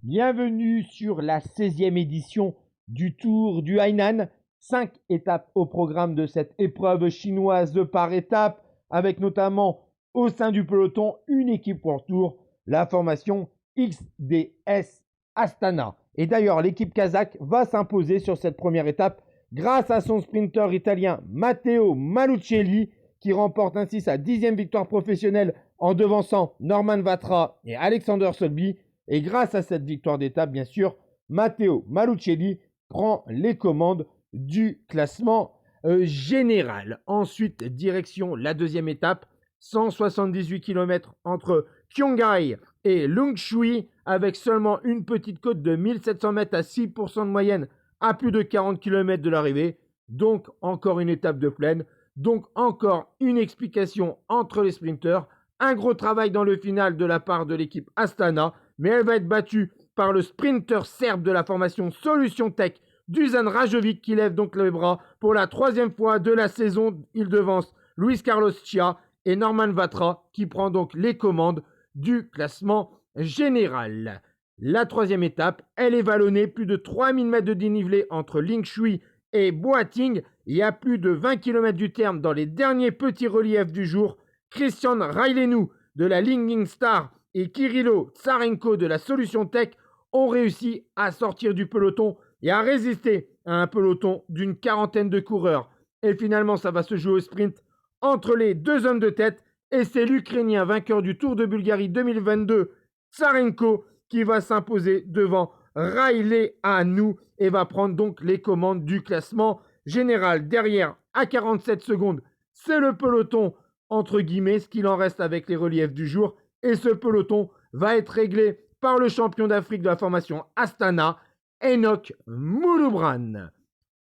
Bienvenue sur la 16e édition du Tour du Hainan. 5 étapes au programme de cette épreuve chinoise par étape, avec notamment au sein du peloton une équipe World Tour, la formation XDS Astana. Et d'ailleurs, l'équipe kazakh va s'imposer sur cette première étape grâce à son sprinter italien Matteo Malucelli, qui remporte ainsi sa 10e victoire professionnelle en devançant Norman Vatra et Alexander Solby. Et grâce à cette victoire d'étape, bien sûr, Matteo Malucelli prend les commandes du classement général. Ensuite, direction la deuxième étape, 178 km entre Qionghai et Longshui, avec seulement une petite côte de 1700 mètres à 6% de moyenne à plus de 40 km de l'arrivée. Donc, encore une étape de plaine. Donc, encore une explication entre les sprinters. Un gros travail dans le final de la part de l'équipe Astana, mais elle va être battue par le sprinter serbe de la formation Solution Tech, Dusan Rajovic, qui lève donc les bras pour la 3e fois de la saison. Il devance Luis Carlos Chia et Norman Vatra, qui prend donc les commandes du classement général. La 3e étape, elle est vallonnée, plus de 3000 mètres de dénivelé entre Lingshui et Boating. Il y a plus de 20 km du terme dans les derniers petits reliefs du jour. Christian Railenu de la Lingning Star et Kirilo Tsarenko de la Solution Tech ont réussi à sortir du peloton et à résister à un peloton d'une quarantaine de coureurs. Et finalement, ça va se jouer au sprint entre les deux hommes de tête, et c'est l'Ukrainien vainqueur du Tour de Bulgarie 2022, Tsarenko, qui va s'imposer devant Railenu et va prendre donc les commandes du classement général. Derrière, à 47 secondes, c'est le peloton entre guillemets, ce qu'il en reste avec les reliefs du jour. Et ce peloton va être réglé par le champion d'Afrique de la formation Astana, Enoch Mouloubran.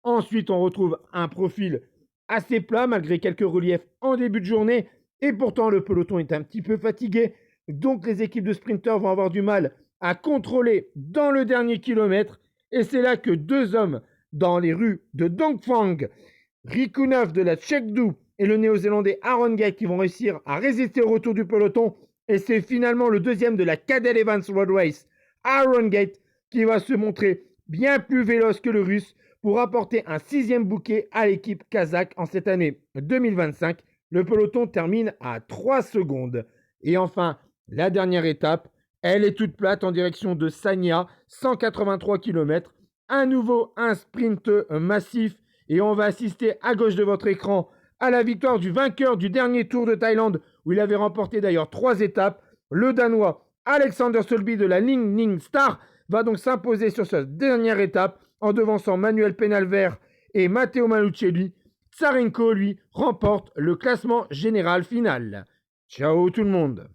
Ensuite, on retrouve un profil assez plat, malgré quelques reliefs en début de journée. Et pourtant, le peloton est un petit peu fatigué. Donc, les équipes de sprinters vont avoir du mal à contrôler dans le dernier kilomètre. Et c'est là que deux hommes dans les rues de Dongfang, Rikunov de la Chengdu et le néo-zélandais Aaron Gate, qui vont réussir à résister au retour du peloton. Et c'est finalement le deuxième de la Cadel Evans Road Race, Aaron Gate, qui va se montrer bien plus véloce que le russe pour apporter un 6e bouquet à l'équipe kazakh en cette année 2025. Le peloton termine à 3 secondes. Et enfin, la dernière étape, elle est toute plate en direction de Sanya, 183 km. À nouveau, un sprint massif. Et on va assister à gauche de votre écran à la victoire du vainqueur du dernier Tour de Thaïlande, où il avait remporté d'ailleurs 3 étapes. Le Danois Alexander Solby de la Lingning Star va donc s'imposer sur cette dernière étape en devançant Manuel Penalver et Matteo Malucelli. Tsarenko, lui, remporte le classement général final. Ciao tout le monde!